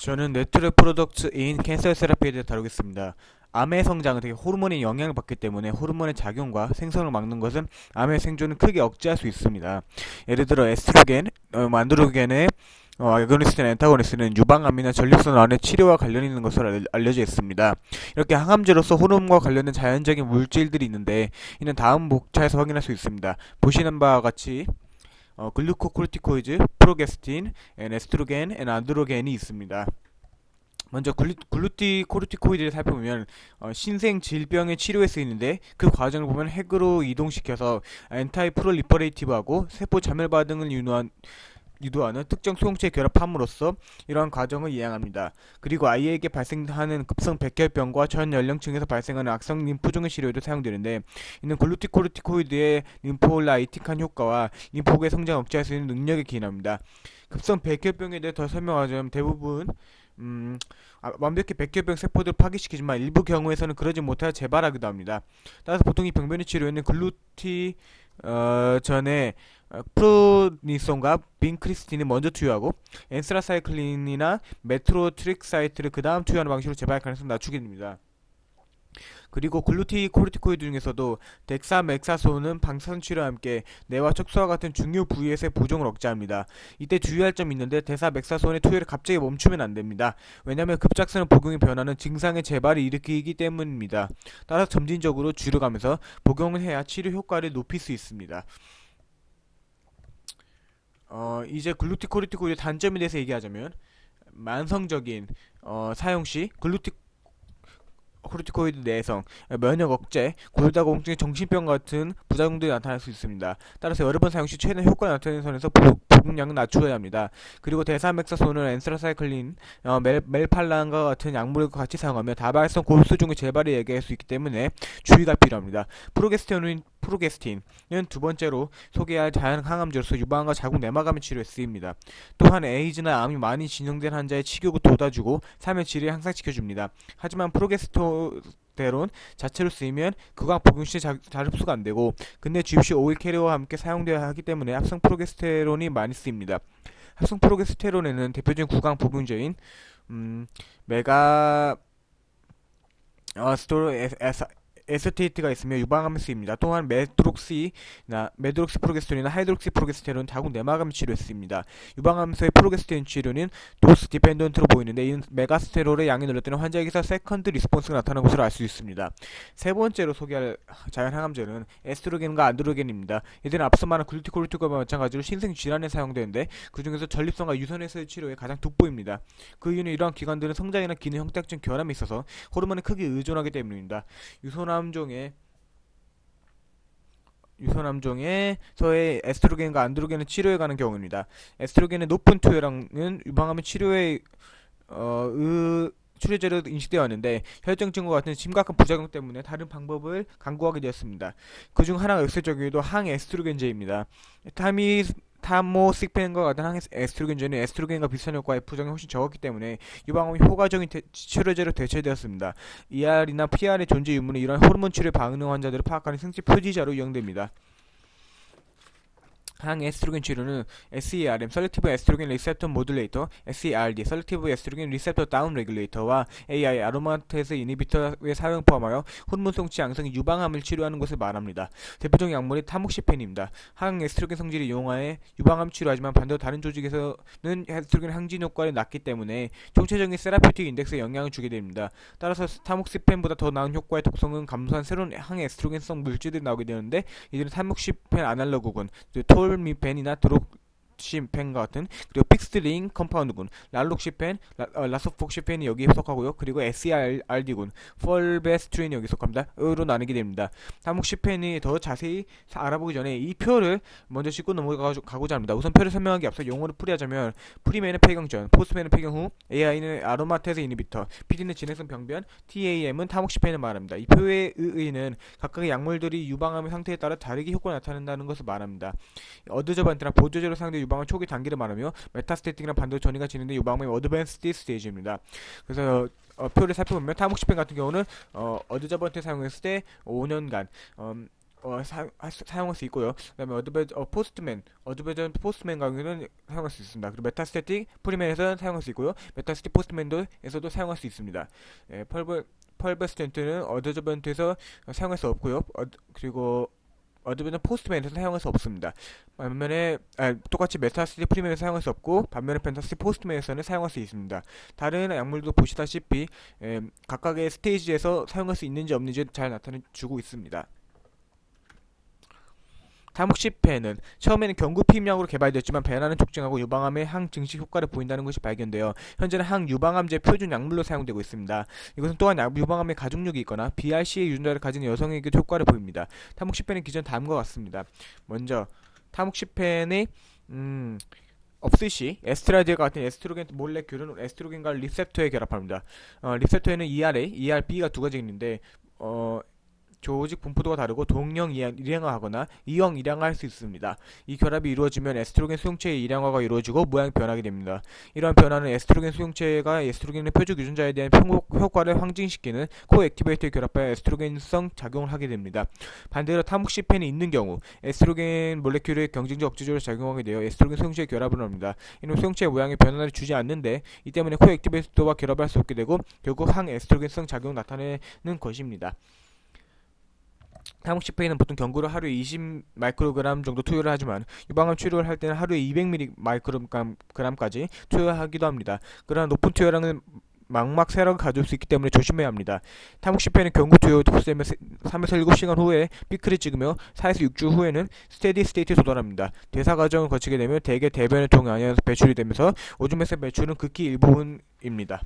저는 내추럴 프로덕트인 캔서 세라피에 대해 다루겠습니다. 암의 성장은 되게 호르몬의 영향을 받기 때문에 호르몬의 작용과 생성을 막는 것은 암의 생존을 크게 억제할 수 있습니다. 예를 들어 에스트로겐, 안드로겐의 아고니스트나 엔타고니스트는 유방암이나 전립선 암의 치료와 관련 있는 것으로 알려져 있습니다. 이렇게 항암제로서 호르몬과 관련된 자연적인 물질들이 있는데 이는 다음 목차에서 확인할 수 있습니다. 보시는 바와 같이 글루코코르티코이드, 프로게스틴, 에스트로겐, 안드로겐이 있습니다. 먼저 글루티코르티코이드를 살펴보면 신생 질병의 치료에 쓰이는데 그 과정을 보면 핵으로 이동시켜서 엔타이 프롤리퍼레이티브하고 세포 자멸 반응을 유도하는 특정 소형체에 결합함으로써 이러한 과정을 이행합니다. 그리고 아이에게 발생하는 급성 백혈병과 전 연령층에서 발생하는 악성 림프종의 치료에도 사용되는데 이는 글루티코르티코이드의 림포라이틱한 효과와 림프구의 성장 억제할 수 있는 능력에 기인합니다. 급성 백혈병에 대해 더 설명하자면 대부분 완벽히 백혈병 세포들을 파괴시키지만 일부 경우에서는 그러지 못하여 재발하기도 합니다. 따라서 보통 이 병변의 치료에는 글루티 전에 프로니손과 빈크리스틴을 먼저 투여하고 엔스라사이클린이나 메트로트릭사이트를 그 다음 투여하는 방식으로 재발 가능성을 낮추게 됩니다. 그리고 글루티코르티코이드 중에서도 덱사맥사손은 방사선 치료와 함께 뇌와 척수와 같은 중요 부위에서의 부종을 억제합니다. 이때 주의할 점이 있는데 데사맥사손의 투여를 갑자기 멈추면 안 됩니다. 왜냐하면 급작스러운 복용의 변화는 증상의 재발을 일으키기 때문입니다. 따라서 점진적으로 줄여가면서 복용을 해야 치료 효과를 높일 수 있습니다. 이제 글루티코르티코이드 단점에 대해서 얘기하자면 만성적인 사용 시 코르티코이드 내성, 면역 억제, 골다공증, 정신병 같은 부작용들이 나타날 수 있습니다. 따라서 여러 번 사용 시 최대 효과가 나타내는 선에서 복용량은 낮추어야 합니다. 그리고 데사맥사손은 엔스라사이클린, 멜팔란과 같은 약물과 같이 사용하며 다발성 골수종의 재발을 예기할 수 있기 때문에 주의가 필요합니다. 프로게스틴은 두 번째로 소개할 자연 항암제로서 유방암과 자궁 내막암의 치료에 쓰입니다. 또한 에이즈나 암이 많이 진행된 환자의 치료를 돋아주고 삶의 질을 향상시켜줍니다. 하지만 프로게스테론 자체로 쓰이면 구강 복용 시 잘 흡수가 안되고 근데 주입 시 오일 캐리어와 함께 사용되어야 하기 때문에 합성 프로게스테론이 많이 쓰입니다. 합성 프로게스테론에는 대표적인 구강 복용제인 메가 스토로 에스테이트가 있으며 유방암에 쓰입니다. 또한 메드록시프로게스테론이나 하이드록시 프로게스테론은 자궁 내막암 치료에 쓰입니다. 유방암에서의 프로게스테론 치료는 도스 디펜던트로 보이는데 이는 메가스테롤의 양이 늘을 때는 환자에게서 세컨드 리스폰스가 나타나는 것으로 알 수 있습니다. 세 번째로 소개할 자연 항암제는 에스트로겐과 안드로겐입니다. 이들은 앞서 말한 글루티코르티코와 마찬가지로 신생 질환에 사용되는데 그 중에서 전립선과 유선에서의 치료에 가장 돋보입니다. 그 이유는 이러한 기관들은 성장이나 기능 형태학적 결함이 있어서 호르몬에 크게 의존하기 때문입니다. 유소남종에서의 에스트로겐과 안드로겐의 치료에 관한 경우입니다. 에스트로겐의 높은 투여량은 유방암의 치료에 치료제로 인식되어 왔는데 혈증증과 같은 심각한 부작용 때문에 다른 방법을 강구하게 되었습니다. 그중 하나가 역설적이게도 항에스트로겐제입니다. 타모식펜과 같은 항에스트로겐제는 에스트로겐과 비슷한 효과의 부작용이 훨씬 적었기 때문에 유방암이 효과적인 치료제로 대체되었습니다. ER이나 PR의 존재 유무는 이러한 호르몬 치료에 반응 환자들을 파악하는 생체 표지자로 이용됩니다. 항에스트로겐 치료는 SERM, 셀렉티브 에스트로겐 리셉터 모듈레이터, SERD, 셀렉티브 에스트로겐 리셉터 다운 레귤레이터와 AI, 아로마테스 이니비터의 사용 포함하여 호르몬 성취 양성이 유방암을 치료하는 것을 말합니다. 대표적인 약물이 타목시펜입니다. 항에스트로겐 성질이 용화해 유방암 치료하지만 반대로 다른 조직에서는 에스트로겐 항진 효과를 낮기 때문에 총체적인 세라피틱 인덱스에 영향을 주게 됩니다. 따라서 타목시펜보다 더 나은 효과의 독성은 감소한 새로운 항에스트로겐성 물질들이 나오게 되는데 이들은 타목시펜 아날로그군, 톨미펜이나 드록시펜과 같은, 그리고 픽스링 컴파운드군, 랄록시펜, 라소폭시펜이 여기에 속하고요. 그리고 SERD군, 펄베스트린이 여기 속합니다. 으로 나누게 됩니다. 타목시펜이 더 자세히 알아보기 전에 이 표를 먼저 짚고 넘어가고자 합니다. 우선 표를 설명하기 앞서 용어를 풀이하자면 프리맨은 폐경 전, 포스트맨은 폐경 후, AI는 아로마테스 이니비터, PD는 진행성 병변, TAM은 타목시펜을 말합니다. 이 표의 의의는 각각의 약물들이 유방암의 상태에 따라 다르게 효과가 나타난다는 것을 말합니다. 어드저반트나 보조제로 상대 유방암 초기 단계를 말하며 메타스테틱이나 반대로 전이가 진행된 유방암의 어드밴스드 스테이지입니다. 그래서 표를 살펴보면 타목시펜 같은 경우는 어드저번트 사용했을 때 5년간 사용할 수 있고요. 그다음에 어드베전 포스트맨 경우에는 사용할 수 있습니다. 그리고 메타스태틱 프리맨에서는 사용할 수 있고요. 메타스태틱 포스트맨도에서도 사용할 수 있습니다. 펄버스턴트는 어드베전트에서 사용할 수 없고요. 그리고 어드베전 포스트맨에서 사용할 수 없습니다. 반면에 똑같이 메타스틱 프리맨에서 사용할 수 없고 반면에 펜타스틱 포스트맨에서는 사용할 수 있습니다. 다른 약물도 보시다시피 각각의 스테이지에서 사용할 수 있는지 없는지 잘 나타내주고 있습니다. 타목시펜은 처음에는 경구 피임약으로 개발되었지만 배란을 촉진하고 유방암에 항증식 효과를 보인다는 것이 발견되어 현재는 항유방암제 표준 약물로 사용되고 있습니다. 이것은 또한 유방암의 가족력이 있거나 BRCA 유전자를 가진 여성에게도 효과를 보입니다. 타목시펜은 기존 다음과 같습니다. 먼저 타목시펜의 없을 시 에스트라디아 같은 에스트로겐 몰레큘은 에스트로겐과 리셉터에 결합합니다. 리셉터에는 ERA, ERB가 두 가지 있는데 조직 분포도가 다르고 동형 일양화하거나 이형 일양화할 수 있습니다. 이 결합이 이루어지면 에스트로겐 수용체의 일양화가 이루어지고 모양이 변하게 됩니다. 이러한 변화는 에스트로겐 수용체가 에스트로겐의 표적 유전자에 대한 효과를 확증시키는 코액티베이터에 결합하여 에스트로겐성 작용을 하게 됩니다. 반대로 타목시펜이 있는 경우 에스트로겐 몰레큘의 경쟁적 억제적으로 작용하게 되어 에스트로겐 수용체에 결합을 합니다. 이는 수용체의 모양에 변화를 주지 않는데 이 때문에 코액티베이터와 결합할 수 없게 되고 결국 항에스트로겐성 작용을 나타내는 것입니다. 타목시펜은 보통 경구를 하루에 20 마이크로그램 정도 투여를 하지만 유방암 치료를 할 때는 하루에 200 마이크로그램까지 투여하기도 합니다. 그러나 높은 투여량은 망막 쇠락을 가져올 수 있기 때문에 조심해야 합니다. 타목시펜은 경구 투여 후 3에서 7시간 후에 피크를 찍으며 4에서 6주 후에는 스테디 스테이트에 도달합니다. 대사 과정을 거치게 되면 대개 대변을 통해 안에서 배출이 되면서 오줌에서 배출은 극히 일부분입니다.